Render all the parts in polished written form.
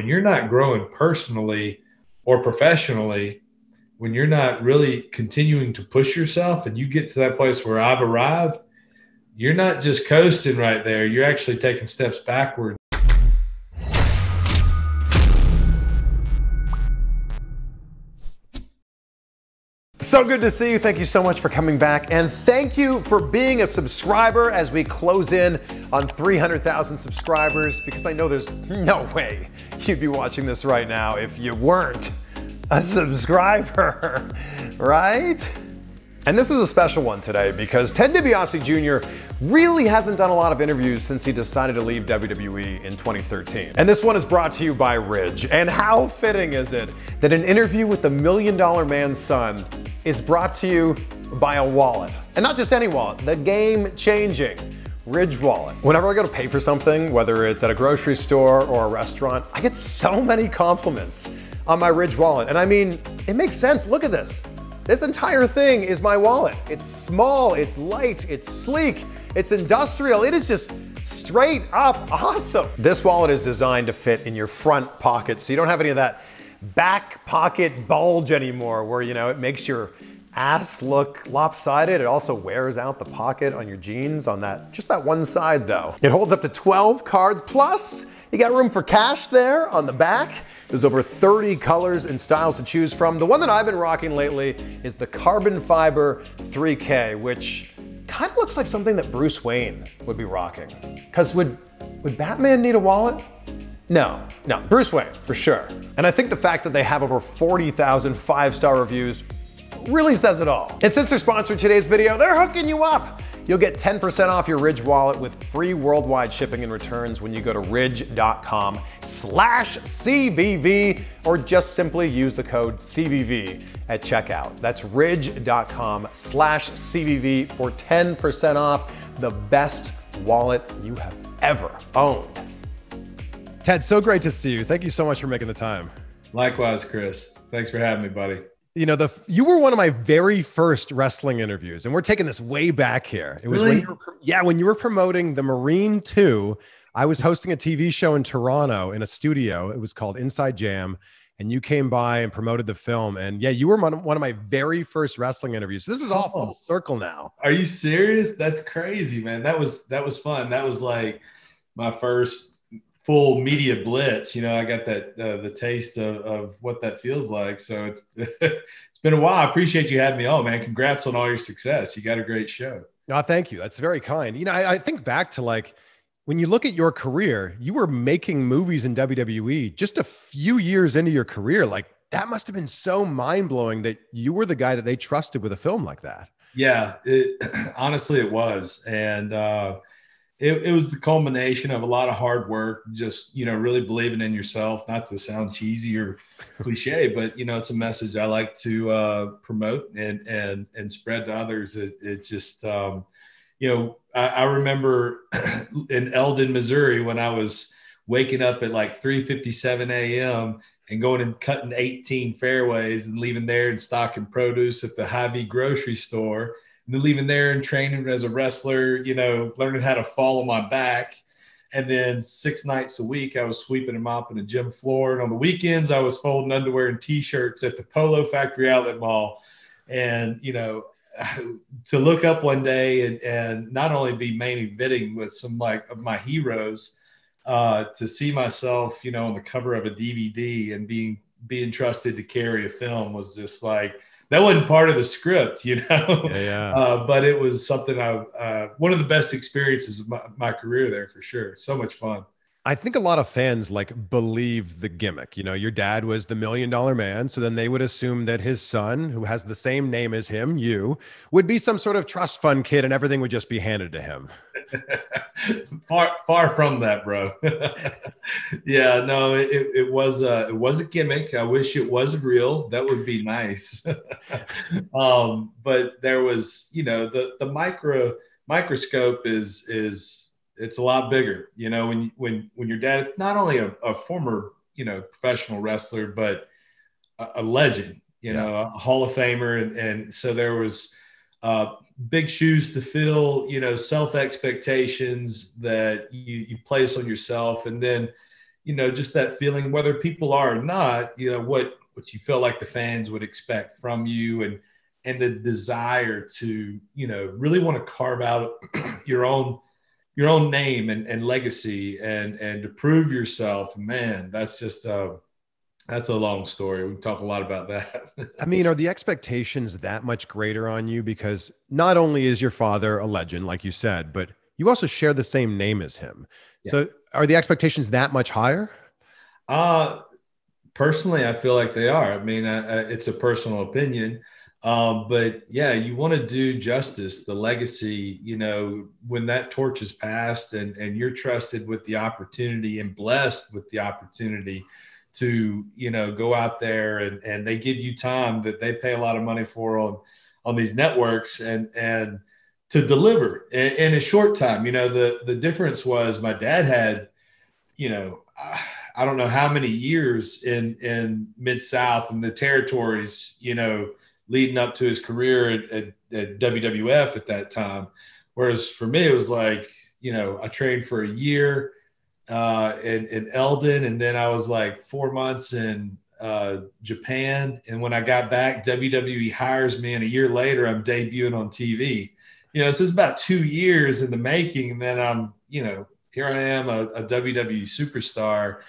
when you're not growing personally or professionally, when you're not really continuing to push yourself and you get to that place where I've arrived, you're not just coasting right there. You're actually taking steps backward. So good to see you. Thank you so much for coming back. And thank you for being a subscriber as we close in on 300,000 subscribers, because I know there's no way you'd be watching this right now if you weren't a subscriber, right? And this is a special one today because Ted DiBiase Jr. really hasn't done a lot of interviews since he decided to leave WWE in 2013. And this one is brought to you by Ridge. And how fitting is it that an interview with the $1 Million Man's son is brought to you by a wallet. And not just any wallet, the game-changing Ridge wallet. Whenever I go to pay for something, whether it's at a grocery store or a restaurant, I get so many compliments on my Ridge wallet. And I mean, it makes sense. Look at this. This entire thing is my wallet. It's small, it's light, it's sleek, it's industrial. It is just straight up awesome. This wallet is designed to fit in your front pocket, so you don't have any of that back pocket bulge anymore where, you know, it makes your ass look lopsided. It also wears out the pocket on your jeans on that, just that one side though. It holds up to 12 cards, plus you got room for cash there on the back. There's over 30 colors and styles to choose from. The one that I've been rocking lately is the Carbon Fiber 3K, which kind of looks like something that Bruce Wayne would be rocking. Because would Batman need a wallet? No, Bruce Wayne, for sure. And I think the fact that they have over 40,000 five-star reviews really says it all. And since they're sponsoring today's video, they're hooking you up. You'll get 10% off your Ridge wallet with free worldwide shipping and returns when you go to ridge.com/CVV, or just simply use the code CVV at checkout. That's ridge.com/CVV for 10% off the best wallet you have ever owned. Ted, so great to see you. Thank you so much for making the time. Likewise, Chris. Thanks for having me, buddy. You know, you were one of my very first wrestling interviews, and we're taking this way back here. It was really? when you were promoting the Marine 2. I was hosting a TV show in Toronto in a studio. It was called Inside Jam, and you came by and promoted the film. And yeah, you were one of my very first wrestling interviews. So this is all full circle now. Are you serious? That's crazy, man. That was fun. That was like my first full media blitz. You know, I got that the taste of what that feels like. So it's it's been a while. I appreciate you having me on, man. Congrats on all your success. You got a great show. No, thank you. That's very kind. You know, I think back to, like, when you look at your career, you were making movies in WWE just a few years into your career. Like, that must have been so mind-blowing that you were the guy that they trusted with a film like that. Yeah, honestly, it was. And it was the culmination of a lot of hard work, just, you know, really believing in yourself, not to sound cheesy or cliche, but, you know, it's a message I like to promote and spread to others. It just, you know, I remember in Eldon, Missouri, when I was waking up at like 3:57 a.m. and going and cutting 18 fairways and leaving there and stocking produce at the Hy-Vee grocery store. And then leaving there and training as a wrestler, you know, learning how to fall on my back. And then 6 nights a week, I was sweeping and mopping the gym floor. And on the weekends, I was folding underwear and T-shirts at the Polo Factory Outlet Mall. And, you know, to look up one day and not only be main eventing with some like of my heroes, to see myself, you know, on the cover of a DVD and being trusted to carry a film was just like, that wasn't part of the script, you know. Yeah. But it was something one of the best experiences of my career there, for sure. So much fun. I think a lot of fans like believe the gimmick. You know, your dad was the $1 Million Man, so then they would assume that his son, who has the same name as him, you, would be some sort of trust fund kid and everything would just be handed to him. Far from that, bro. Yeah, no, it was a gimmick. I wish it was real. That would be nice. But there was, you know, the microscope is it's a lot bigger, you know, when your dad, not only a former, you know, professional wrestler, but a legend, you know, a Hall of Famer. And so there was big shoes to fill, you know, self expectations that you place on yourself. And then, just that feeling, whether people are or not, what you feel like the fans would expect from you, and the desire to, really want to carve out your own name and legacy and to prove yourself. Man, that's just that's a long story. We can talk a lot about that. I mean, are the expectations that much greater on you? Because not only is your father a legend, like you said, but you also share the same name as him. Yeah. So are the expectations that much higher? Personally, I feel like they are. I mean, it's a personal opinion. But yeah, you want to do justice, the legacy, when that torch is passed and you're trusted with the opportunity and blessed with the opportunity to, go out there and they give you time that they pay a lot of money for on these networks and to deliver in a short time. The difference was my dad had, I don't know how many years in Mid-South and the territories, leading up to his career at WWF at that time. Whereas for me, it was like, I trained for a year in Eldon, and then I was like 4 months in Japan. And when I got back, WWE hires me, and a year later, I'm debuting on TV. So it's about 2 years in the making, and then I'm, here I am, a WWE superstar.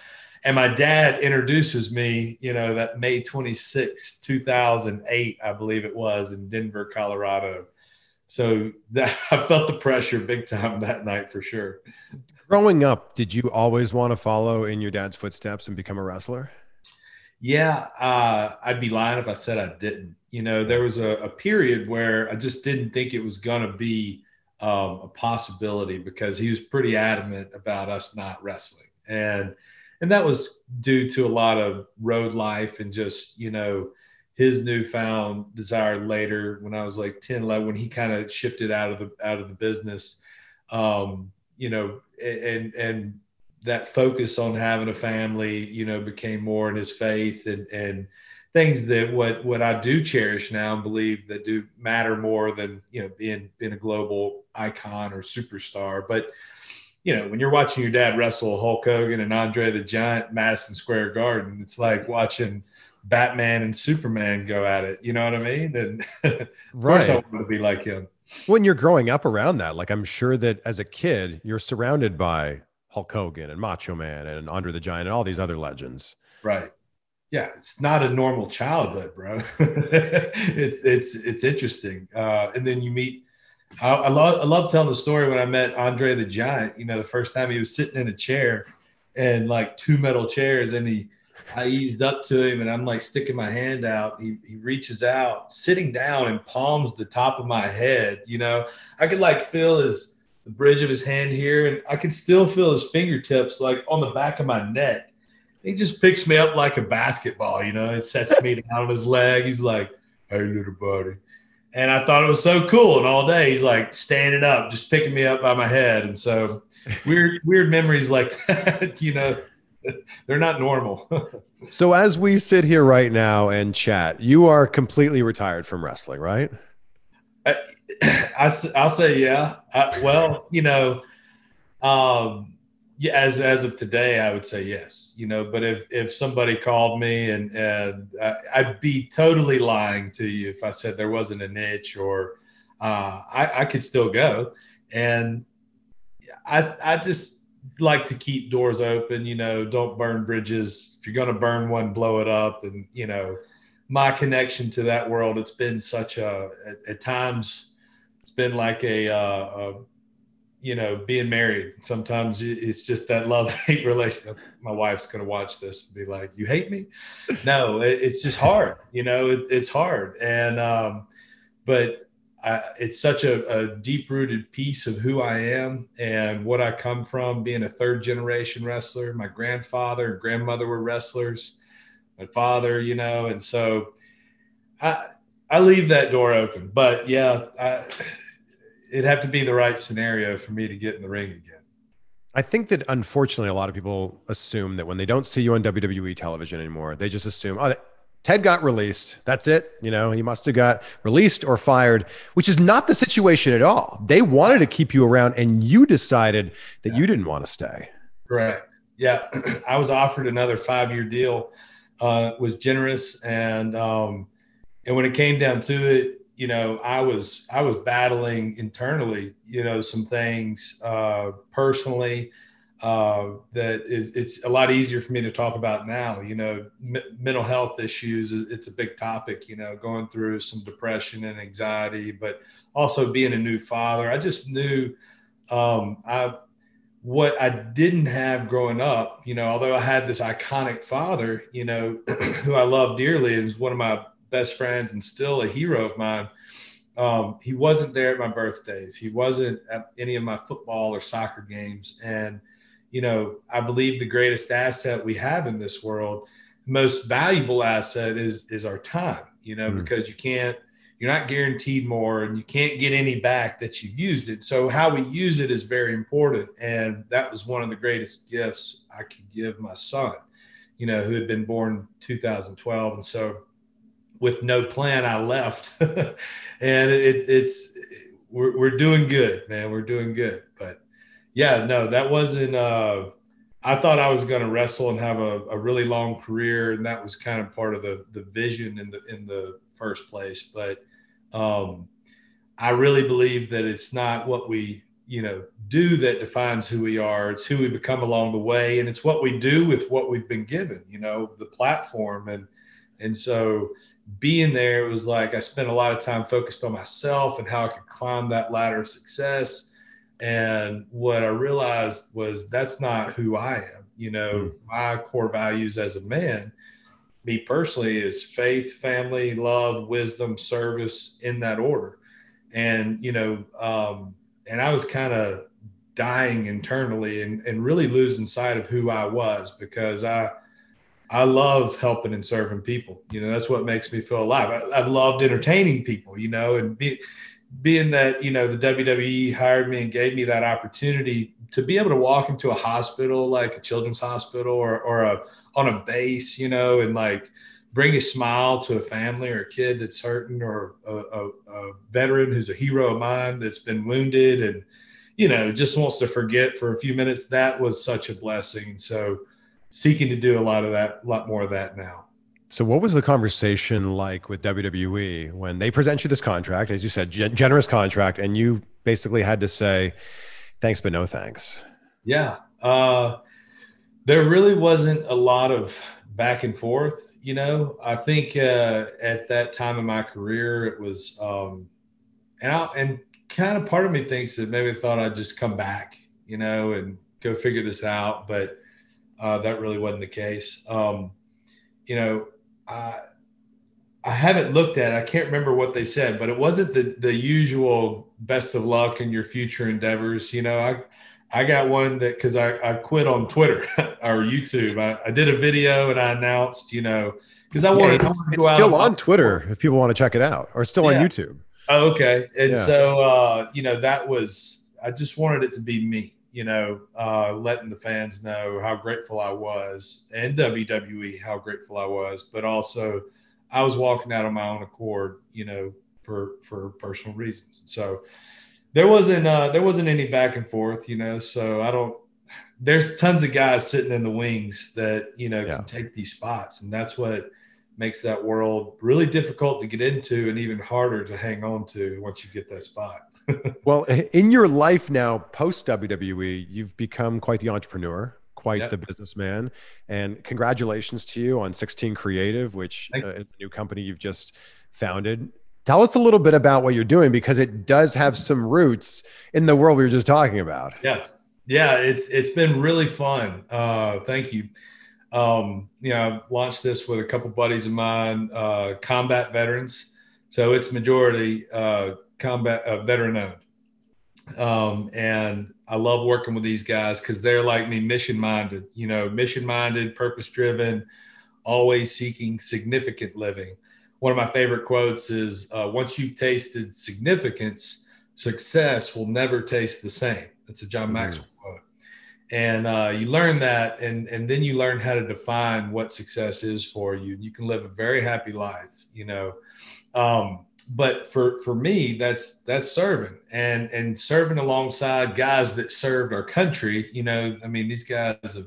And my dad introduces me, that May 26, 2008, I believe it was, in Denver, Colorado. So I felt the pressure big time that night for sure. Growing up, did you always want to follow in your dad's footsteps and become a wrestler? Yeah, I'd be lying if I said I didn't. There was a period where I just didn't think it was going to be a possibility, because he was pretty adamant about us not wrestling. And that was due to a lot of road life and just, his newfound desire later when I was like 10, 11, when he kind of shifted out of the business, and that focus on having a family, became more in his faith and things that what I do cherish now and believe that do matter more than, being a global icon or superstar. But when you're watching your dad wrestle Hulk Hogan and Andre the Giant, Madison Square Garden, it's like watching Batman and Superman go at it. You know what I mean? And of course I want to be like him. When you're growing up around that, like I'm sure that as a kid, you're surrounded by Hulk Hogan and Macho Man and Andre the Giant and all these other legends. Right. Yeah. It's not a normal childhood, bro. It's interesting. And then you meet, I love telling the story when I met Andre the Giant, the first time he was sitting in a chair and like 2 metal chairs, and I eased up to him and I'm like sticking my hand out. He reaches out, sitting down, and palms the top of my head. I could like feel the bridge of his hand here, and I could still feel his fingertips like on the back of my neck. He just picks me up like a basketball, it sets me down on his leg. He's like, "Hey, little buddy." And I thought it was so cool. And all day he's like standing up, just picking me up by my head. And so weird memories like that, they're not normal. So as we sit here right now and chat, you are completely retired from wrestling, right? I'll say, yeah. Yeah, as of today, I would say yes, but if somebody called me and I'd be totally lying to you if I said there wasn't a niche, or I could still go. And I just like to keep doors open, don't burn bridges. If you're going to burn one, blow it up. And, my connection to that world, it's been such at times it's been like being married. Sometimes it's just that love-hate relationship. My wife's going to watch this and be like, "You hate me?" No, it's just hard. It's hard. And, but it's such a deep-rooted piece of who I am and what I come from, being a third-generation wrestler. My grandfather and grandmother were wrestlers. My father, and so I leave that door open. But, yeah, it'd have to be the right scenario for me to get in the ring again. I think that unfortunately, a lot of people assume that when they don't see you on WWE television anymore, they just assume, oh, Ted got released. That's it. He must have got released or fired, which is not the situation at all. They wanted to keep you around and you decided that you didn't want to stay. Correct. Yeah. I was offered another 5-year deal, was generous. And when it came down to it, I was battling internally, some things personally that it's a lot easier for me to talk about now. Mental health issues, it's a big topic, going through some depression and anxiety, but also being a new father. I just knew what I didn't have growing up, although I had this iconic father, who I love dearly and was one of my best friends and still a hero of mine. He wasn't there at my birthdays. He wasn't at any of my football or soccer games. And, I believe the greatest asset we have in this world, most valuable asset is our time, because you're not guaranteed more and you can't get any back that you used it. So how we use it is very important. And that was one of the greatest gifts I could give my son, who had been born 2012. And so with no plan, I left and we're doing good, man. We're doing good. But yeah, no, that wasn't, I thought I was going to wrestle and have a really long career. And that was kind of part of the vision in the first place. But I really believe that it's not what we, do that defines who we are. It's who we become along the way. And it's what we do with what we've been given, the platform. And so being there, it was like I spent a lot of time focused on myself and how I could climb that ladder of success. And what I realized was that's not who I am. My core values as a man, me personally, is faith, family, love, wisdom, service, in that order. And, and I was kind of dying internally and really losing sight of who I was, because I love helping and serving people. That's what makes me feel alive. I've loved entertaining people, and being that, the WWE hired me and gave me that opportunity to be able to walk into a hospital, like a children's hospital or on a base, and like bring a smile to a family or a kid that's hurting, or a veteran who's a hero of mine that's been wounded and, just wants to forget for a few minutes. That was such a blessing. So seeking to do a lot more of that now. So what was the conversation like with WWE when they present you this contract, as you said, generous contract, and you basically had to say, thanks, but no thanks? Yeah. There really wasn't a lot of back and forth. I think at that time in my career, it was, and kind of part of me thinks that maybe thought I'd just come back, and go figure this out. But that really wasn't the case. I haven't looked at it. I can't remember what they said, but it wasn't the usual best of luck in your future endeavors. I got one that, because I quit on Twitter or YouTube. I did a video and I announced, because I wanted to go out. It's still on Twitter if people want to check it out, or still on YouTube. Oh, okay. And so, that was, I just wanted it to be me, letting the fans know how grateful I was, and WWE, how grateful I was, but also I was walking out on my own accord, for personal reasons. So there wasn't any back and forth, so there's tons of guys sitting in the wings that, can take these spots. And that's what makes that world really difficult to get into and even harder to hang on to once you get that spot. Well, in your life now, post WWE, you've become quite the entrepreneur, quite the businessman, and congratulations to you on 16 Creative, which is a new company you've just founded. Tell us a little bit about what you're doing, because it does have some roots in the world we were just talking about. Yeah. It's been really fun. Thank you. I launched this with a couple buddies of mine, combat veterans. So it's majority combat veteran owned. And I love working with these guys because they're like me, mission minded, purpose driven, always seeking significant living. One of my favorite quotes is, once you've tasted significance, success will never taste the same. It's a John Maxwell quote. And you learn that, and then you learn how to define what success is for you. You can live a very happy life, but for me, that's serving and serving alongside guys that served our country. These guys have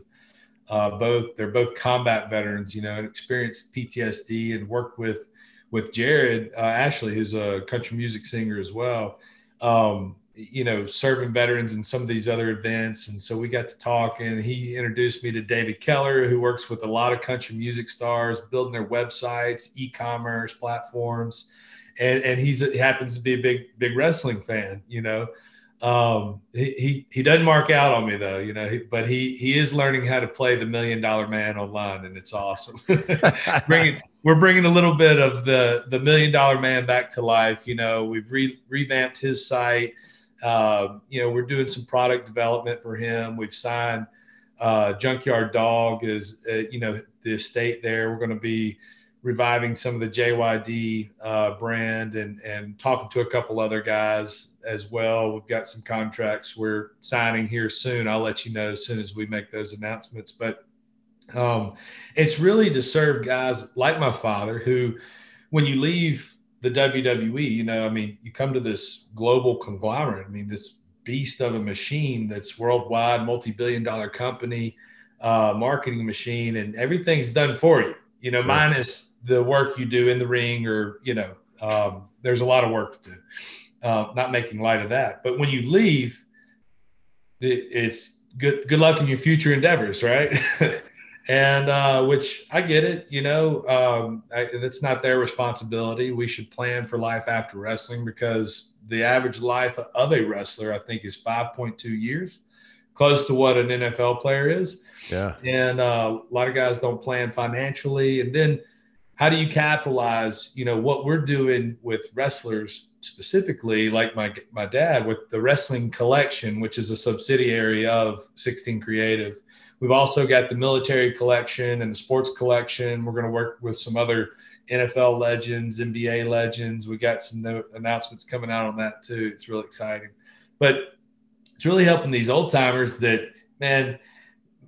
They're both combat veterans, you know, and experienced PTSD, and worked with Jared Ashley, who's a country music singer as well. You know, serving veterans in some of these other events. And so we got to talk, and he introduced me to David Keller, who works with a lot of country music stars, building their websites, e-commerce platforms. And he happens to be a big wrestling fan, you know. He doesn't mark out on me though, you know, but he is learning how to play the $1 Million Man online, and it's awesome. We're bringing a little bit of the $1 Million Man back to life. You know, we've revamped his site. You know, we're doing some product development for him. We've signed Junkyard Dog as you know, the estate there. We're going to be reviving some of the JYD brand, and talking to a couple other guys as well. We've got some contracts we're signing here soon. I'll let you know as soon as we make those announcements. But it's really to serve guys like my father, who, when you leave the WWE, you know, I mean, you come to this global conglomerate. I mean, this beast of a machine that's worldwide, multi-billion-dollar company, marketing machine, and everything's done for you. You know, minus the work you do in the ring, or, you know, there's a lot of work to do. Not making light of that. But when you leave, it's good luck in your future endeavors, right? And which I get it, you know, that's not their responsibility. We should plan for life after wrestling, because the average life of a wrestler, I think, is 5.2 years, close to what an NFL player is. Yeah. And a lot of guys don't plan financially. And then how do you capitalize, you know, what we're doing with wrestlers specifically, like my dad, with the Wrestling Collection, which is a subsidiary of 16 Creative. We've also got the Military Collection and the Sports Collection. We're going to work with some other NFL legends, NBA legends. We got some announcements coming out on that too. It's really exciting. But it's really helping these old timers that, man,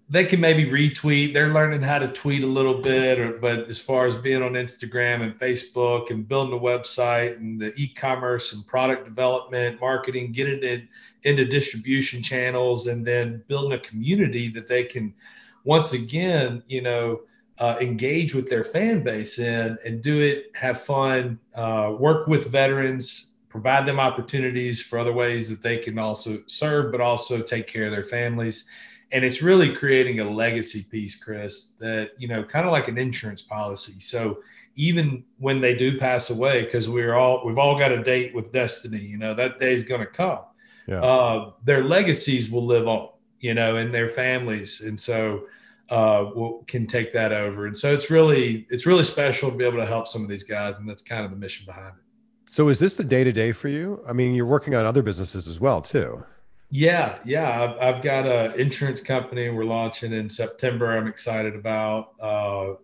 they can maybe retweet. They're learning how to tweet a little bit, but as far as being on Instagram and Facebook and building a website and the e-commerce and product development, marketing, getting it into distribution channels, and then building a community that they can, once again, you know, engage with their fan base in, and do it, have fun, work with veterans, provide them opportunities for other ways that they can also serve, but also take care of their families. And it's really creating a legacy piece, Chris, that, you know, kind of like an insurance policy. So even when they do pass away, because we've all got a date with destiny, you know, that day is going to come. Yeah. Their legacies will live on, you know, in their families. And so can take that over. And so it's really special to be able to help some of these guys. And that's kind of the mission behind it. So is this the day-to-day for you? I mean, you're working on other businesses as well, too. Yeah. I've got an insurance company we're launching in September. I'm excited about.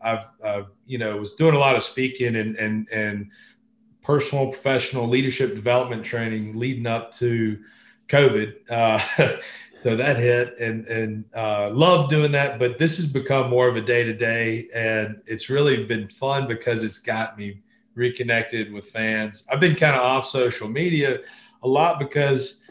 I've you know, was doing a lot of speaking and personal, professional leadership development training leading up to COVID. So that hit, and love doing that. But this has become more of a day-to-day, and it's really been fun because it's got me reconnected with fans. I've been kind of off social media a lot because,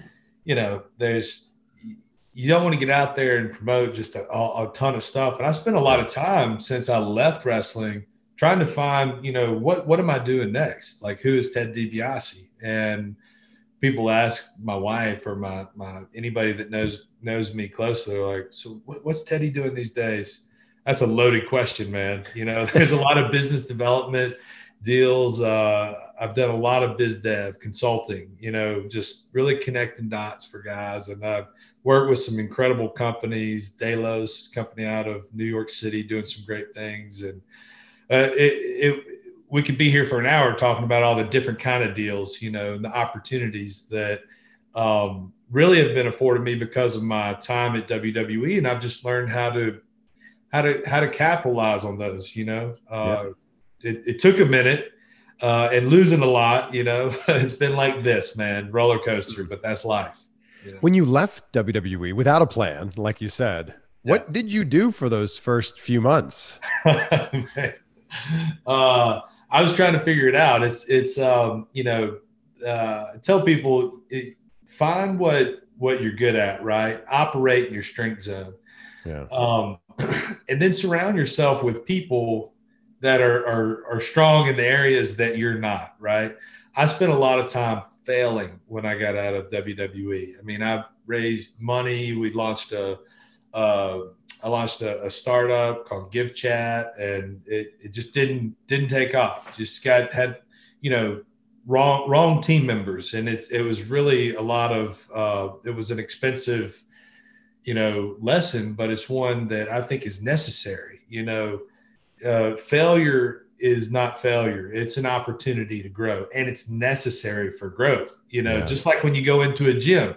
you know, you don't want to get out there and promote just a ton of stuff. And I spent a lot of time since I left wrestling trying to find, you know, what am I doing next? Like, who is Ted DiBiase? And people ask my wife or my anybody that knows me closely, they're like, so what's Teddy doing these days? That's a loaded question, man. You know, there's a lot of business development deals. I've done a lot of biz dev consulting, you know, just really connecting dots for guys. And I've worked with some incredible companies, Delos company out of New York City, doing some great things. And we could be here for an hour talking about all the different kind of deals, you know, and the opportunities that really have been afforded me because of my time at WWE. And I've just learned how to capitalize on those, you know. It took a minute. And losing a lot, you know, it's been like this, man, roller coaster, but that's life. You know? When you left WWE without a plan, like you said, what did you do for those first few months? I was trying to figure it out. It's you know, tell people, find what you're good at, right? Operate in your strength zone. Yeah. And then surround yourself with people that are strong in the areas that you're not, right? I spent a lot of time failing when I got out of WWE. I mean, I raised money. I launched a startup called Give Chat, and it just didn't take off. Just had wrong team members, and it was really a lot of it was an expensive lesson, but it's one that I think is necessary. Failure is not failure. It's an opportunity to grow, and it's necessary for growth. Just like when you go into a gym,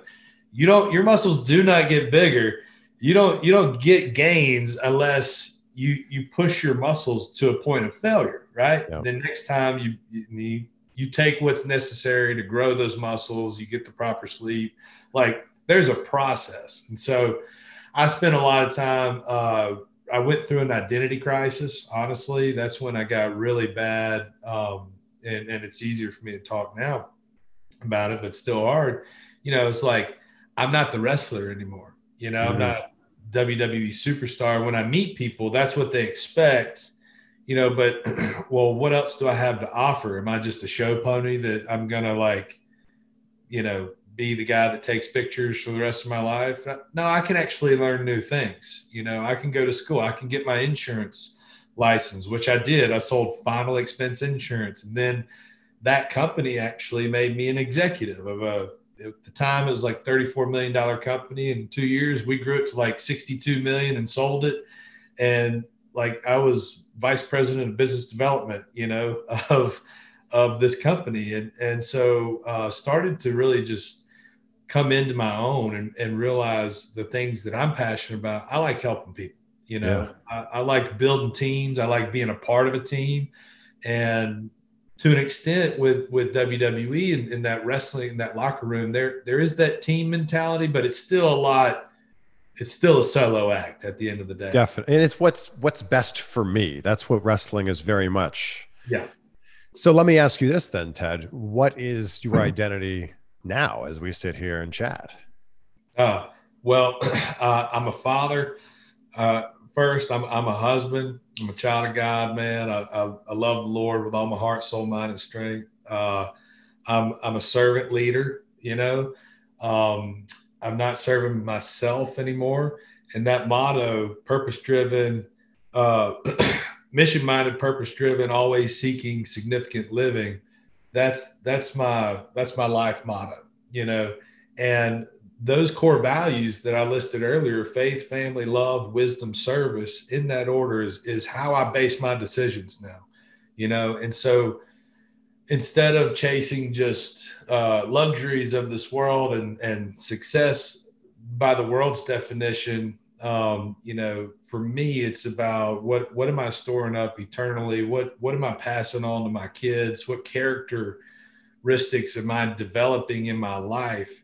your muscles do not get bigger. You don't get gains unless you push your muscles to a point of failure, right? Yeah. Then next time you take what's necessary to grow those muscles, you get the proper sleep. Like, there's a process. And so I spent a lot of time, I went through an identity crisis. Honestly, that's when I got really bad. And it's easier for me to talk now about it, but still hard. It's like, I'm not the wrestler anymore. I'm not WWE superstar. When I meet people, that's what they expect, but well, what else do I have to offer? Am I just a show pony that I'm going to be the guy that takes pictures for the rest of my life? No, I can actually learn new things. I can go to school. I can get my insurance license, which I did. I sold final expense insurance. And then that company actually made me an executive of at the time it was like $34 million company. In 2 years, we grew it to like 62 million and sold it. And like, I was vice president of business development, of this company. And so started to really just come into my own and realize the things that I'm passionate about. I like helping people, I like building teams. I like being a part of a team. And to an extent with WWE and that wrestling, that locker room, there is that team mentality, but it's still a solo act at the end of the day. Definitely. And it's what's best for me. That's what wrestling is very much. Yeah. So let me ask you this then, Ted. What is your identity now as we sit here and chat? Well, I'm a father. First, I'm a husband. I'm a child of God, man. I love the Lord with all my heart, soul, mind, and strength. I'm a servant leader, I'm not serving myself anymore. And that motto, purpose-driven, mission-minded, purpose-driven, always seeking significant living, that's my life motto, and those core values that I listed earlier, faith, family, love, wisdom, service, in that order is how I base my decisions now, and so instead of chasing just luxuries of this world and success by the world's definition, for me, it's about what am I storing up eternally? What am I passing on to my kids? What characteristics am I developing in my life?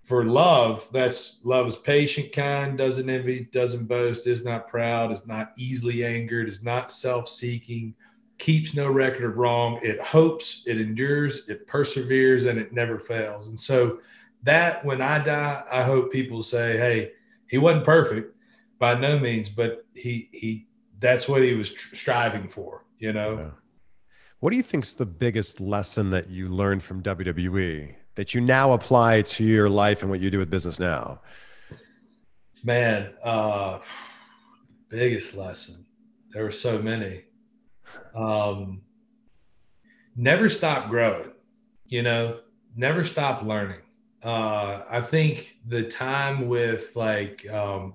For love, love is patient, kind, doesn't envy, doesn't boast, is not proud, is not easily angered, is not self-seeking, keeps no record of wrong. It hopes, it endures, it perseveres, and it never fails. And so that when I die, I hope people say, hey, he wasn't perfect by no means, but he that's what he was striving for, Yeah. What do you think is the biggest lesson that you learned from WWE that you now apply to your life and what you do with business now? Man, biggest lesson. There were so many. Never stop growing, never stop learning. I think the time with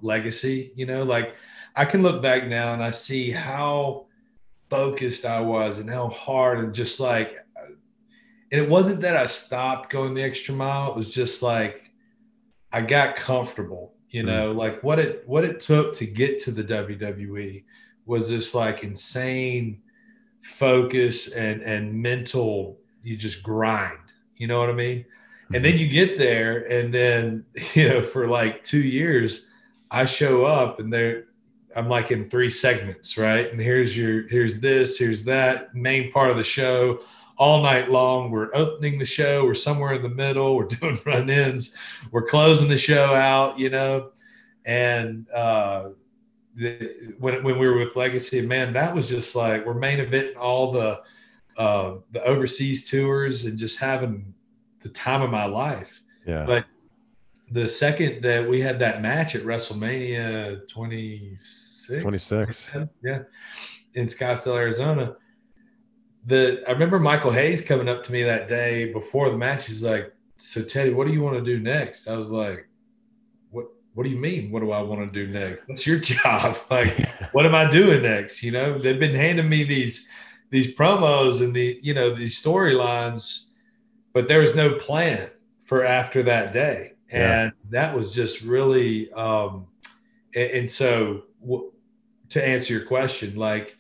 legacy, like I can look back now and I see how focused I was and how hard and just like, and it wasn't that I stopped going the extra mile. It was just like, I got comfortable, like what it took to get to the WWE was this like insane focus and mental, you just grind, you know what I mean? And then you get there and then, for like 2 years, I show up and I'm like in 3 segments, right? And here's this, here's that main part of the show all night long. We're opening the show. We're somewhere in the middle. We're doing run-ins. We're closing the show out, and when we were with Legacy, man, that was just like, we're main eventing all the overseas tours and just having the time of my life. Yeah. But the second that we had that match at WrestleMania 26, yeah, in Scottsdale, Arizona, I remember Michael Hayes coming up to me that day before the match. He's like, "So Teddy, what do you want to do next?" I was like, What do you mean? What do I want to do next? That's your job. Like, what am I doing next? You know, they've been handing me these promos and these storylines, but there was no plan for after that day. And that was just really, and so to answer your question, like,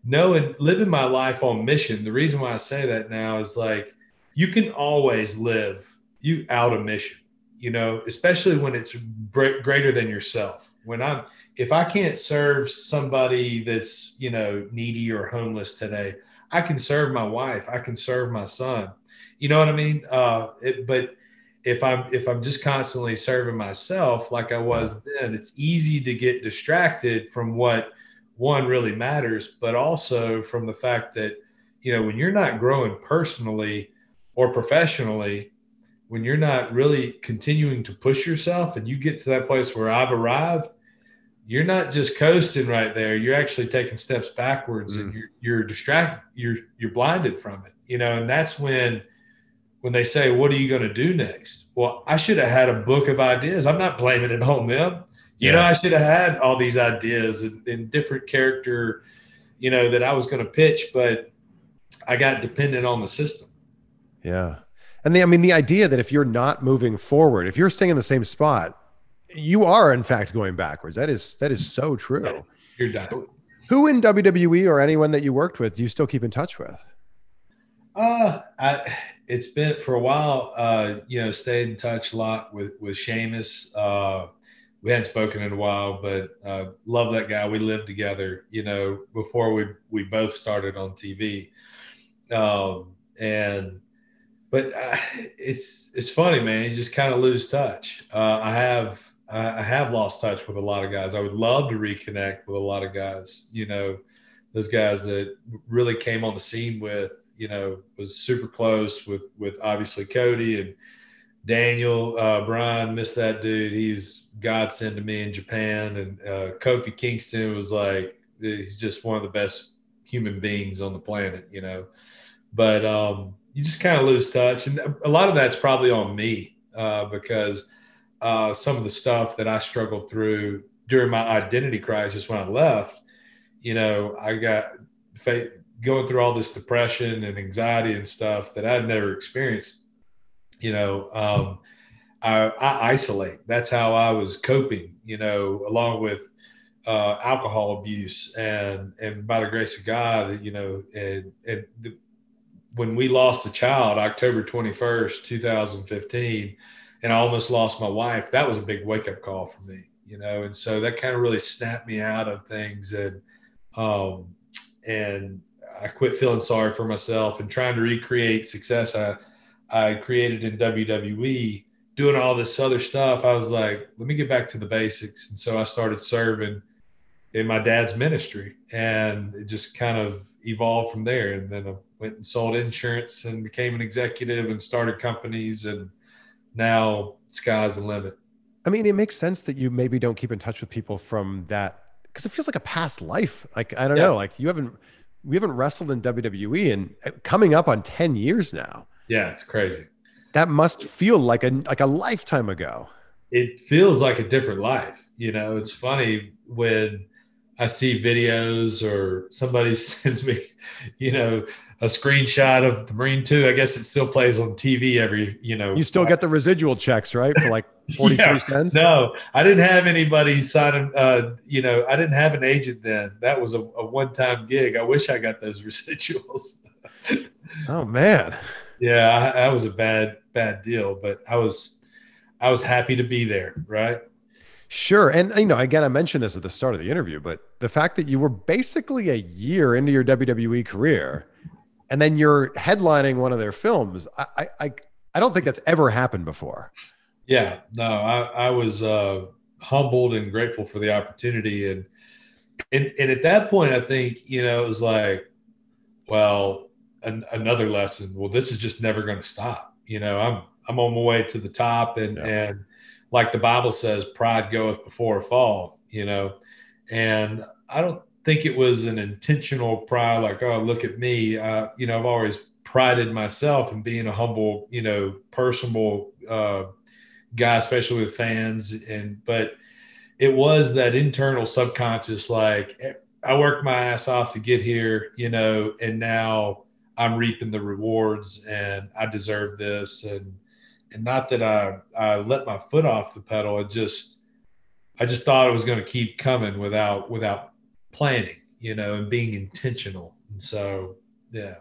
living my life on mission. The reason why I say that now is, like, you can always live out of mission, especially when it's greater than yourself. If I can't serve somebody that's, needy or homeless today, I can serve my wife. I can serve my son. You know what I mean? But if I'm just constantly serving myself like I was then, it's easy to get distracted from what one really matters, but also from the fact that, when you're not growing personally or professionally, when you're not really continuing to push yourself and you get to that place where I've arrived, you're not just coasting right there. You're actually taking steps backwards and you're distracted. You're blinded from it, and that's when they say, what are you going to do next? Well, I should have had a book of ideas. I'm not blaming it on them. I should have had all these ideas and different character, that I was going to pitch, but I got dependent on the system. Yeah. And the idea that if you're not moving forward, if you're staying in the same spot, you are in fact going backwards. That is so true. Right. You're done. Who in WWE or anyone that you worked with do you still keep in touch with? It's been for a while, stayed in touch a lot with Sheamus. We hadn't spoken in a while, but love that guy. We lived together, before we both started on TV. But it's funny, man. You just kind of lose touch. I have lost touch with a lot of guys. I would love to reconnect with a lot of guys. Those guys that really came on the scene with. Was super close with obviously Cody and Daniel. Bryan, missed that dude. He's godsend to me in Japan. And Kofi Kingston was like, he's just one of the best human beings on the planet. But you just kind of lose touch. And a lot of that's probably on me because some of the stuff that I struggled through during my identity crisis when I left, I got going through all this depression and anxiety and stuff that I'd never experienced. I isolate. That's how I was coping, along with alcohol abuse and by the grace of God, when we lost a child, October 21st, 2015, and I almost lost my wife, that was a big wake-up call for me, and so that kind of really snapped me out of things. And I quit feeling sorry for myself and trying to recreate success I created in WWE, doing all this other stuff. I was like, let me get back to the basics. And so I started serving in my dad's ministry, and it just kind of evolved from there. And then I went and sold insurance and became an executive and started companies, and now sky's the limit. It makes sense that you maybe don't keep in touch with people from that, because it feels like a past life. Like, I don't know, like we haven't wrestled in WWE and coming up on 10 years now. Yeah, it's crazy. That must feel like a lifetime ago. It feels like a different life. It's funny when I see videos or somebody sends me, a screenshot of the Marine 2. I guess it still plays on TV every. You still get the residual checks, right? For like 43 cents. No, I didn't have anybody signing. I didn't have an agent then. That was a one-time gig. I wish I got those residuals. Oh man. Yeah, that was a bad deal, but I was happy to be there, right? Sure. And again, I mentioned this at the start of the interview, but the fact that you were basically a year into your WWE career and then you're headlining one of their films, I don't think that's ever happened before. Yeah, no, I was humbled and grateful for the opportunity. And and at that point, I think, it was like, well, another lesson. Well, this is just never going to stop. I'm on my way to the top, and like the Bible says, pride goeth before a fall, and I don't think it was an intentional pride, like, oh, look at me. I've always prided myself in being a humble, personable guy, especially with fans. But it was that internal subconscious, like, I worked my ass off to get here, and now I'm reaping the rewards, and I deserve this. And not that I let my foot off the pedal. I just thought it was going to keep coming without planning, and being intentional. And so, yeah.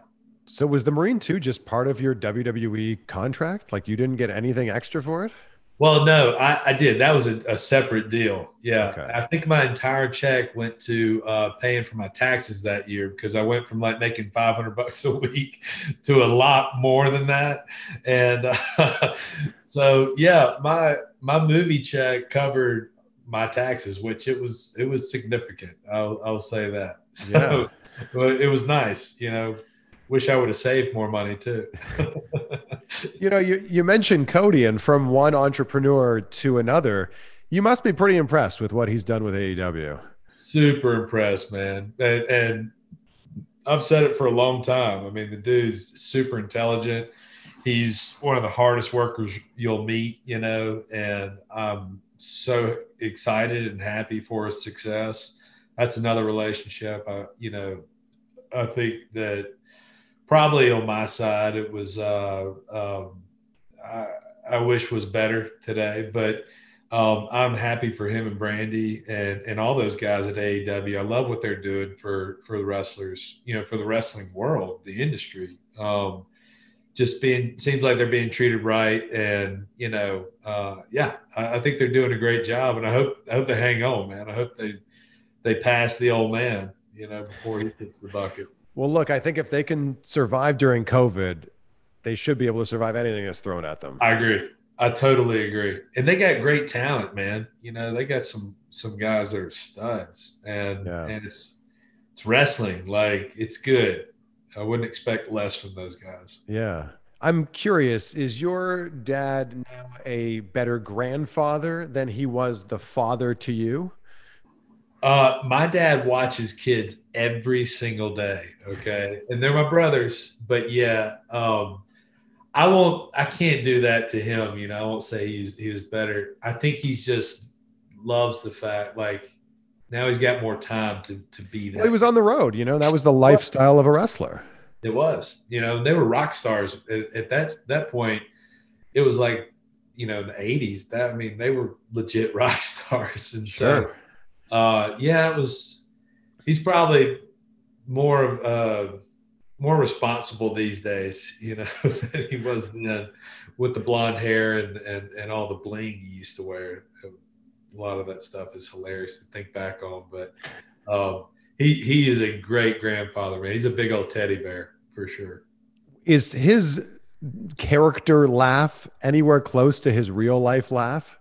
So was the Marine 2 just part of your WWE contract? Like, you didn't get anything extra for it? Well, no, I did. That was a separate deal. Yeah. Okay. I think my entire check went to paying for my taxes that year, because I went from like making $500 a week to a lot more than that. And so, yeah, my movie check covered my taxes, which it was significant. I'll say that. So it was nice, wish I would have saved more money too. You mentioned Cody, and from one entrepreneur to another, you must be pretty impressed with what he's done with AEW. Super impressed, man. And I've said it for a long time. I mean, the dude's super intelligent. He's one of the hardest workers you'll meet, and I'm so excited and happy for his success. That's another relationship. I think that probably on my side, it was, I wish was better today, but I'm happy for him and Brandy and all those guys at AEW. I love what they're doing for the wrestlers, for the wrestling world, the industry. Seems like they're being treated right. And, I think they're doing a great job, and I hope they hang on, man. I hope they pass the old man, before he hits the bucket. Well, look, I think if they can survive during COVID, they should be able to survive anything that's thrown at them. I agree. I totally agree. And they got great talent, man. They got some guys that are studs, and it's wrestling. Like, it's good. I wouldn't expect less from those guys. Yeah. I'm curious, is your dad now a better grandfather than he was the father to you? My dad watches kids every single day. Okay. And they're my brothers, but yeah, I can't do that to him. I won't say he was better. I think he's just loves the fact, like, now he's got more time to be that. Well, he was on the road, that was the lifestyle of a wrestler. It was, they were rock stars at that point. It was like, the 80s. They were legit rock stars. And sure. So, it was. He's probably more responsible these days, than he was then, with the blonde hair and all the bling he used to wear. A lot of that stuff is hilarious to think back on, but he is a great grandfather, man. He's a big old teddy bear for sure. Is his character laugh anywhere close to his real life laugh?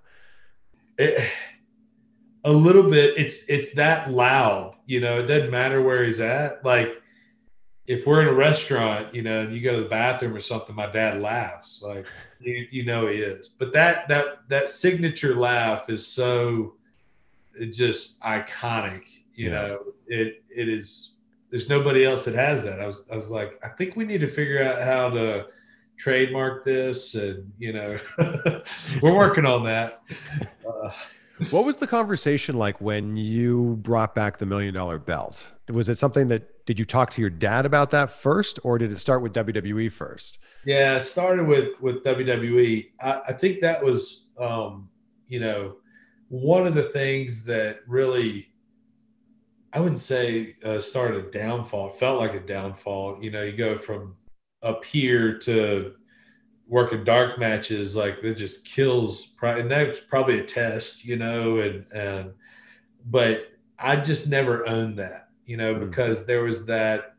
A little bit. It's that loud, it doesn't matter where he's at. Like, if we're in a restaurant, and you go to the bathroom or something, my dad laughs. Like, he is. But that signature laugh is so just iconic. It is. There's nobody else that has that. I was like, I think we need to figure out how to trademark this, and we're working on that. What was the conversation like when you brought back the $1 Million belt? Was it something did you talk to your dad about that first, or did it start with WWE first? Yeah, it started with WWE. I think that was, one of the things that really, I wouldn't say started a downfall. It felt like a downfall. You go from up here to working dark matches, like, it just kills. And that's probably a test, but I just never owned that, because there was that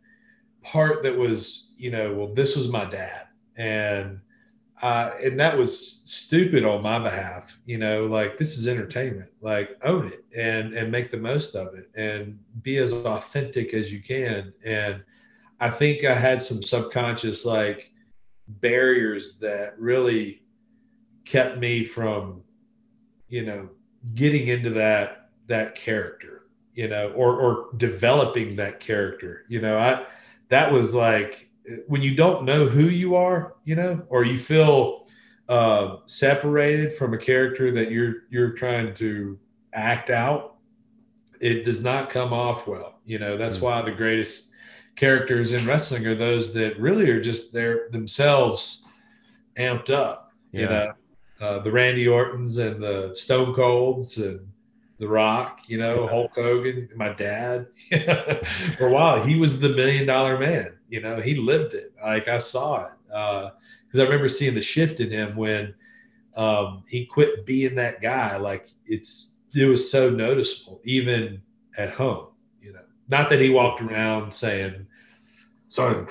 part that was, well, this was my dad, and and that was stupid on my behalf, like this is entertainment, like own it and make the most of it and be as authentic as you can. And I think I had some subconscious like barriers that really kept me from, getting into that character, or developing that character. That was like when you don't know who you are, or you feel separated from a character that you're trying to act out, it does not come off well. That's why the greatest characters in wrestling are those that really are just their themselves amped up. The Randy Ortons and the Stone Colds and The Rock, Hulk Hogan, my dad. For a while, he was the $1 million man. He lived it. Like I saw it because I remember seeing the shift in him when he quit being that guy. Like it was so noticeable, even at home. Not that he walked around saying, "Sorry,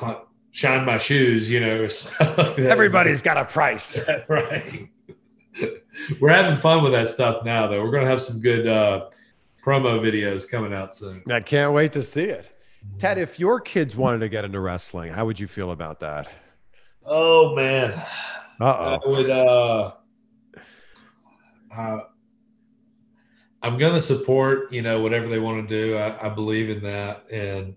shine my shoes," stuff like that. Everybody's got a price. Right. We're having fun with that stuff now, though. We're going to have some good promo videos coming out soon. I can't wait to see it. Ted, if your kids wanted to get into wrestling, how would you feel about that? Oh, man. Uh-oh. I would, I'm going to support, whatever they want to do. I believe in that. And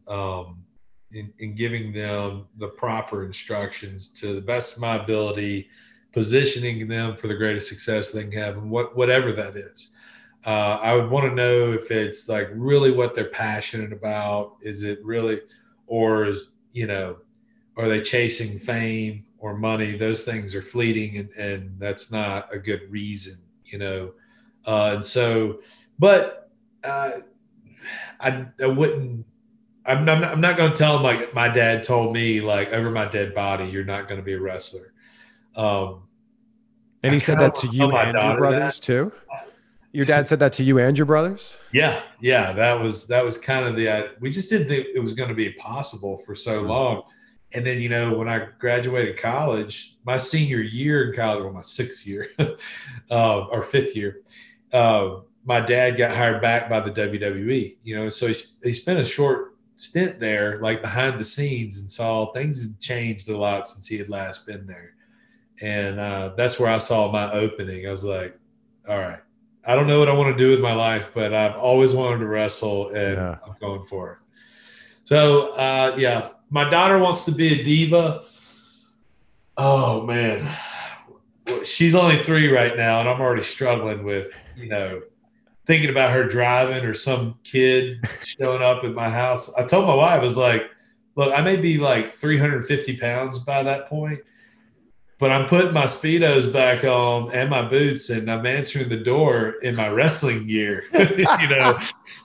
in giving them the proper instructions to the best of my ability, positioning them for the greatest success they can have, and whatever that is. I would want to know if it's like really what they're passionate about. Is it really, or are they chasing fame or money? Those things are fleeting, and that's not a good reason, and so, but I wouldn't. I'm not going to tell them like my dad told me, like over my dead body, you're not going to be a wrestler. And he said that to you and your brothers too? Your dad said that to you and your brothers? Yeah. That was kind of we just didn't think it was going to be possible for so long. And then, when I graduated college, my senior year in college, or my sixth year or fifth year, my dad got hired back by the WWE, so he spent a short stint there, like behind the scenes, and saw things had changed a lot since he had last been there. And that's where I saw my opening. I was like, all right, I don't know what I want to do with my life, but I've always wanted to wrestle, and I'm going for it. So, my daughter wants to be a diva. Oh, man. She's only 3 right now, and I'm already struggling with, thinking about her driving or some kid showing up at my house. I told my wife, I was like, look, I may be like 350 pounds by that point, but I'm putting my Speedos back on and my boots, and I'm answering the door in my wrestling gear,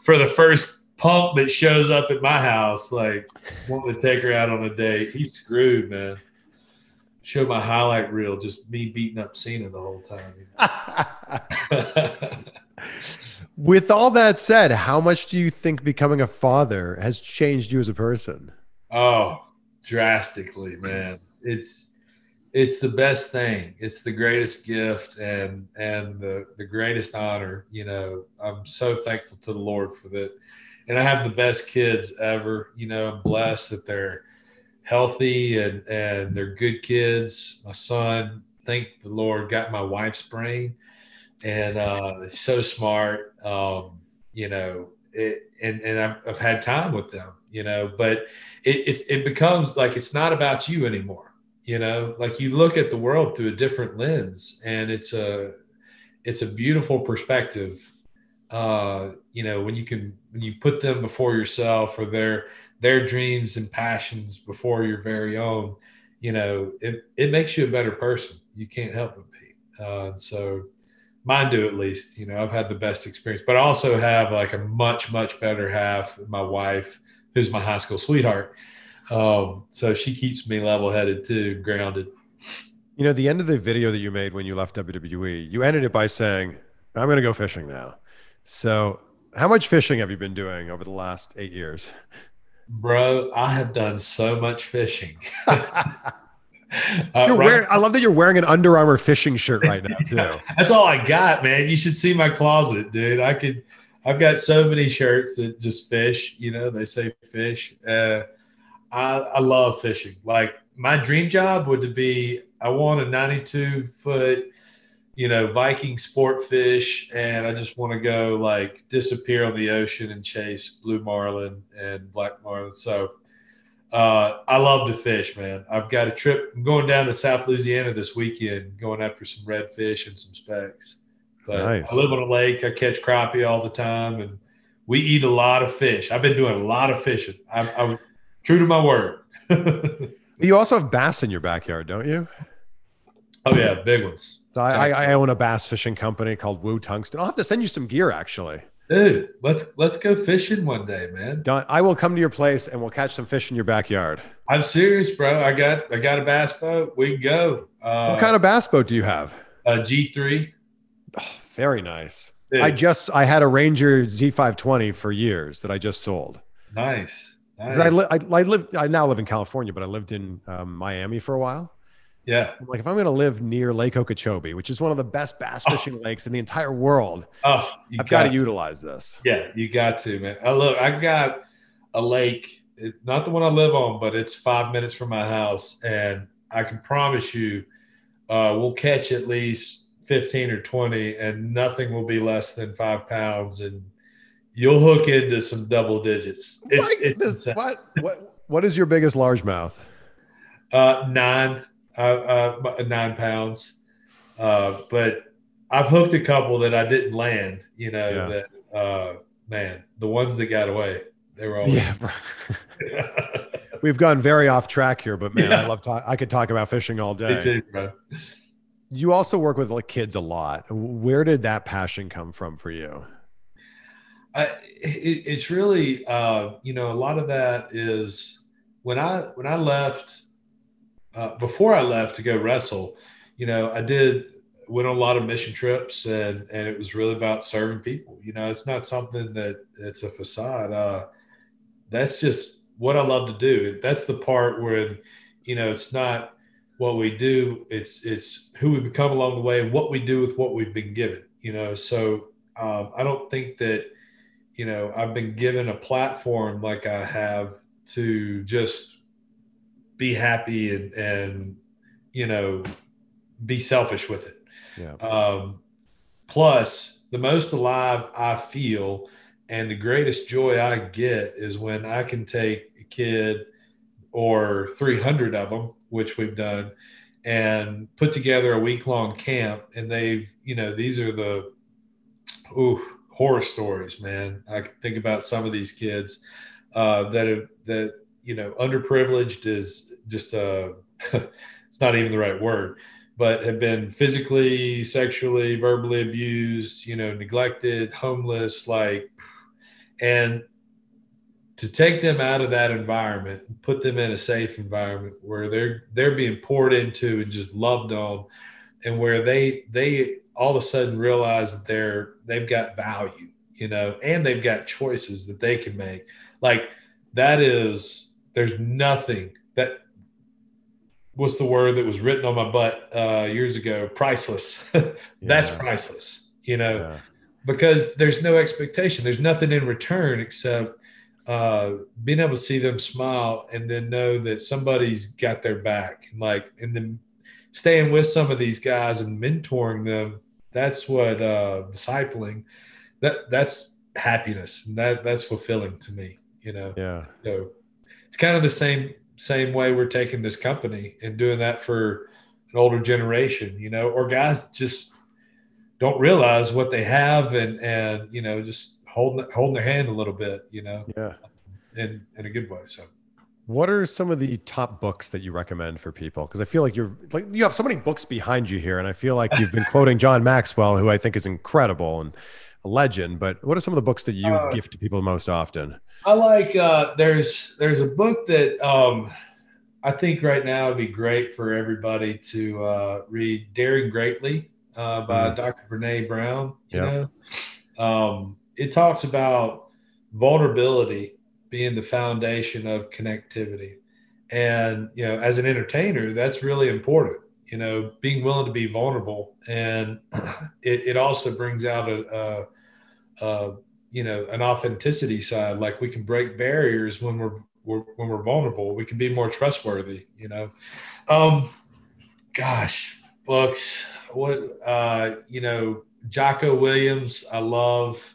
for the first punk that shows up at my house, like wanting to take her out on a date. He's screwed, man. Show my highlight reel, just me beating up Cena the whole time. With all that said, how much do you think becoming a father has changed you as a person? Oh, drastically, man. It's the best thing. It's the greatest gift and the greatest honor. I'm so thankful to the Lord for that. And I have the best kids ever. I'm blessed that they're healthy and they're good kids. My son, thank the Lord, got my wife's brain. And so smart, and I've had time with them, but it becomes like, it's not about you anymore, like you look at the world through a different lens, and it's a beautiful perspective. When you put them before yourself, or their dreams and passions before your very own, it makes you a better person. You can't help but be. So mine do, at least. I've had the best experience, but I also have like a much, much better half, my wife, who's my high school sweetheart. So she keeps me level-headed too, grounded. The end of the video that you made when you left WWE, you ended it by saying, I'm going to go fishing now. So how much fishing have you been doing over the last 8 years? Bro, I have done so much fishing. I love that you're wearing an Under Armour fishing shirt right now too. That's all I got, man. You should see my closet, dude. I've got so many shirts that just fish, they say fish. I love fishing. Like my dream job would be, I want a 92-foot, Viking sport fish. And I just want to go like disappear on the ocean and chase blue marlin and black marlin. So I love to fish, man. I've got a trip. I'm going down to South Louisiana this weekend, going after some redfish and some specks. But nice. I live on a lake. I catch crappie all the time, and we eat a lot of fish. I've been doing a lot of fishing. I'm true to my word. You also have bass in your backyard, don't you? Oh yeah, big ones. So I own a bass fishing company called Woo Tungsten. I'll have to send you some gear, actually. Dude, let's go fishing one day, man. Done. I will come to your place and we'll catch some fish in your backyard. I'm serious, bro. I got a bass boat. We can go. What kind of bass boat do you have? A G3. Oh, very nice. Dude. I had a Ranger Z520 for years that I just sold. Nice. I now live in California, but I lived in Miami for a while. Yeah. I'm like, if I'm going to live near Lake Okeechobee, which is one of the best bass fishing lakes in the entire world, I've got to utilize this. Yeah, you got to, man. I've got a lake, not the one I live on, but it's 5 minutes from my house. And I can promise you, we'll catch at least 15 or 20 and nothing will be less than 5 pounds. And you'll hook into some double digits. What is your biggest largemouth? 9 pounds. But I've hooked a couple that I didn't land, man, the ones that got away, they were always. Yeah, we've gone very off track here, but man, I could talk about fishing all day. Me too, bro. You also work with kids a lot. Where did that passion come from for you? It's really, a lot of that is when I left, before I left to go wrestle, I went on a lot of mission trips and it was really about serving people. It's not something that it's a facade. That's just what I love to do. That's the part where, it's not what we do. It's who we become along the way and what we do with what we've been given, So I don't think that, I've been given a platform like I have to just be happy and be selfish with it. Yeah. Plus, the most alive I feel and the greatest joy I get is when I can take a kid or 300 of them, which we've done, and put together a week-long camp. And they've, these are the horror stories, man. I can think about some of these kids that underprivileged is just it's not even the right word, but have been physically, sexually, verbally abused, neglected, homeless, and to take them out of that environment and put them in a safe environment where they're being poured into and just loved on, and where they all of a sudden realize they've got value, and they've got choices that they can make. There's nothing that, what's the word that was written on my butt years ago? Priceless. That's priceless, because there's no expectation. There's nothing in return except being able to see them smile and then know that somebody's got their back. And then staying with some of these guys and mentoring them, that's what discipling, that's happiness. And that's fulfilling to me, Yeah. So it's kind of the same way we're taking this company and doing that for an older generation, or guys just don't realize what they have and just holding their hand a little bit, Yeah. In a good way. So what are some of the top books that you recommend for people? Because I feel like you have so many books behind you here, and I feel like you've been quoting John Maxwell, who I think is incredible and a legend. But what are some of the books that you give to people most often? I like there's a book that I think right now would be great for everybody to read, Daring Greatly by Dr. Brene Brown. It talks about vulnerability being the foundation of connectivity. And, as an entertainer, that's really important, being willing to be vulnerable. And it also brings out an authenticity side. Like, we can break barriers when we're vulnerable. We can be more trustworthy, gosh, books, Jocko Williams. I love,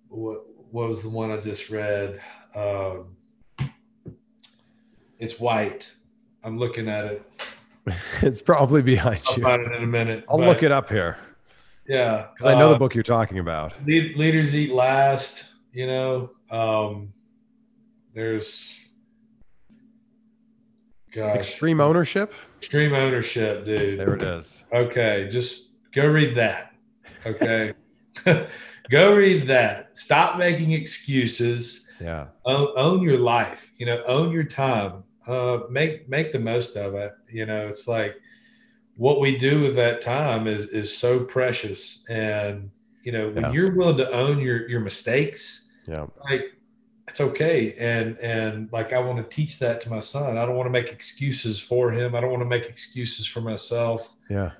what was the one I just read? It's white. I'm looking at it. It's probably behind I'll you. find it in a minute. I'll look it up here. Yeah. Because I know the book you're talking about. Leaders Eat Last, there's, gosh. Extreme Ownership? Extreme Ownership, dude. There it is. Okay. Just go read that. Okay. Go read that. Stop making excuses. Yeah. Own your life, own your time. Make the most of it. It's like, what we do with that time is so precious. And, when you're willing to own your mistakes, like, it's okay. And like, I want to teach that to my son. I don't want to make excuses for him. I don't want to make excuses for myself. Yeah.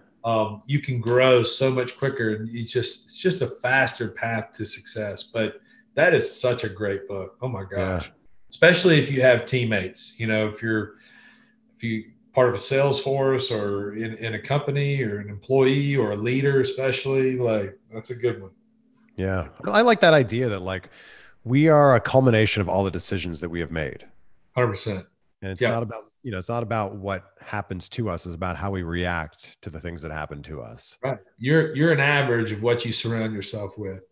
You can grow so much quicker, and it's just a faster path to success. But that is such a great book. Oh my gosh. Yeah. Especially if you have teammates, if you're part of a sales force or in a company or an employee or a leader, especially, like, that's a good one. Yeah. I like that idea that, like, we are a culmination of all the decisions that we have made. 100%. And it's not about, it's not about what happens to us. It's about how we react to the things that happen to us. Right. You're an average of what you surround yourself with.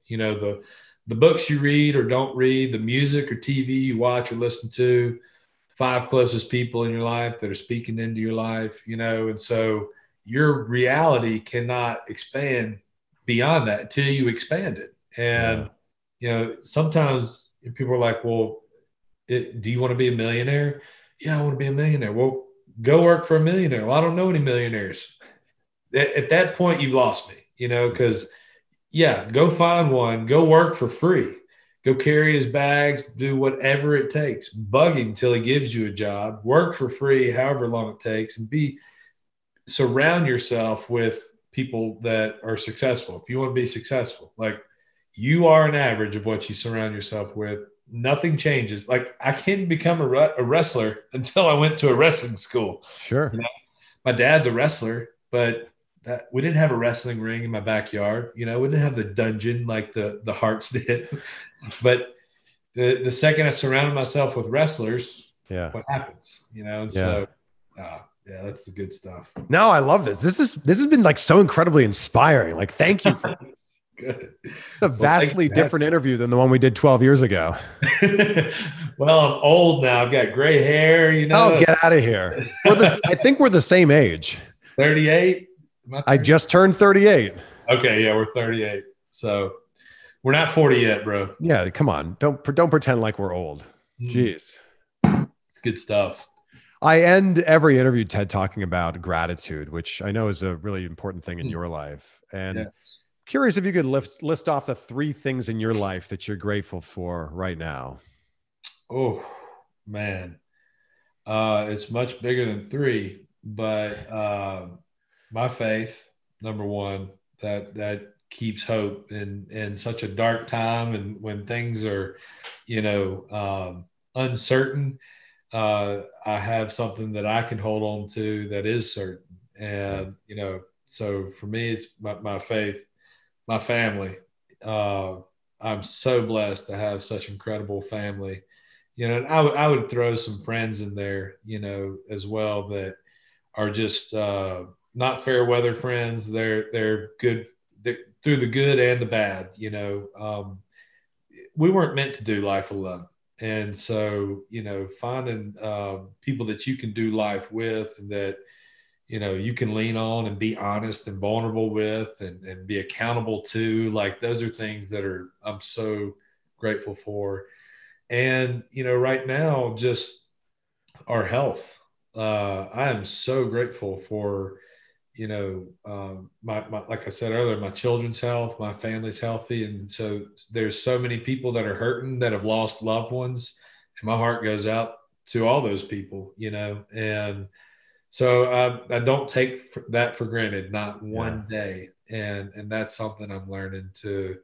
The books you read or don't read, the music or TV you watch or listen to, 5 closest people in your life that are speaking into your life, and so your reality cannot expand beyond that until you expand it. And, sometimes people are like, well, do you want to be a millionaire? Yeah, I want to be a millionaire. Well, go work for a millionaire. Well, I don't know any millionaires. At that point, you've lost me, because go find one, go work for free, go carry his bags, do whatever it takes, bug him till he gives you a job, work for free, however long it takes, and surround yourself with people that are successful. If you want to be successful, like, you are an average of what you surround yourself with. Nothing changes. Like, I couldn't become a wrestler until I went to a wrestling school. Sure. My dad's a wrestler, but we didn't have a wrestling ring in my backyard. We didn't have the dungeon like the Hearts did. But the second I surrounded myself with wrestlers, what happens? And so, that's the good stuff. No, I love this. This has been, like, so incredibly inspiring. Like, thank you for this. Good. A vastly different interview than the one we did 12 years ago. Well, I'm old now. I've got gray hair, Oh, get out of here. I think we're the same age. 38? I just turned 38. Okay, yeah, we're 38. So we're not 40 yet, bro. Yeah, come on. Don't pretend like we're old. Jeez. It's good stuff. I end every interview, Ted, talking about gratitude, which I know is a really important thing in your life. And curious if you could list off the 3 things in your life that you're grateful for right now. Oh, man. It's much bigger than 3, but my faith, number one, that keeps hope in such a dark time, and when things are, uncertain. I have something that I can hold on to that is certain. And, so for me, it's my faith, my family. I'm so blessed to have such incredible family, and I would throw some friends in there, as well, that are just, not fair weather friends. They're good through the good and the bad. We weren't meant to do life alone. And so, finding people that you can do life with, and that, you can lean on and be honest and vulnerable with, and be accountable to, like, those are things that I'm so grateful for. And, right now, just our health. I am so grateful for, my like I said earlier, my children's health, my family's healthy. And so there's so many people that are hurting, that have lost loved ones. And my heart goes out to all those people, you know, and so I don't take that for granted, not one day. And that's something I'm learning to,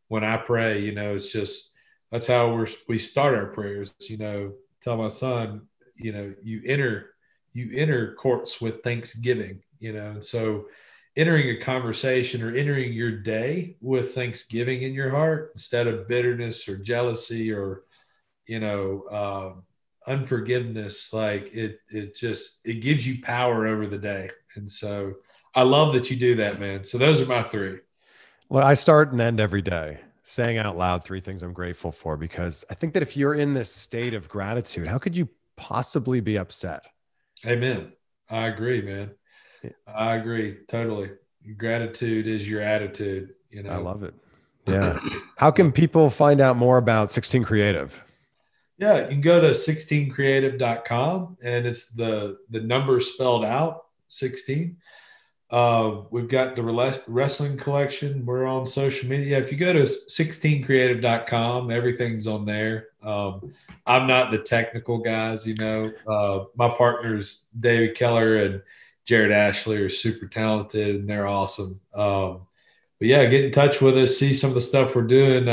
when I pray, you know, it's just, that's how we start our prayers, you know, tell my son, you know, you enter courts with thanksgiving, you know, and so entering a conversation or entering your day with thanksgiving in your heart instead of bitterness or jealousy or, you know, unforgiveness, like it gives you power over the day. And so I love that you do that, man. So those are my three. Well, I start and end every day saying out loud three things I'm grateful for, because I think that if you're in this state of gratitude, how could you possibly be upset? Amen. I agree, man. I agree totally. Gratitude is your attitude, you know. I love it. Yeah. How can people find out more about 16 Creative? Yeah, you can go to 16creative.com, and it's the number spelled out 16. We've got the wrestling collection. We're on social media. If you go to 16creative.com, everything's on there. I'm not the technical guys, you know. My partners, David Keller and Jared Ashley, are super talented, and they're awesome. But yeah, get in touch with us, see some of the stuff we're doing.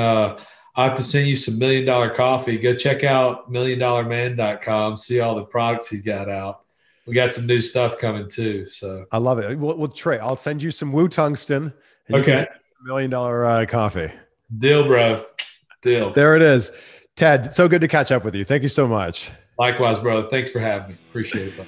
I have to send you some $1 Million Coffee. Go check out milliondollarman.com, see all the products he got out. We got some new stuff coming too. So I love it. Well, Trey, I'll send you some Woo Tungsten. And okay. $1 Million Coffee. Deal, bro. Deal. There it is. Ted, so good to catch up with you. Thank you so much. Likewise, brother. Thanks for having me. Appreciate it, bro.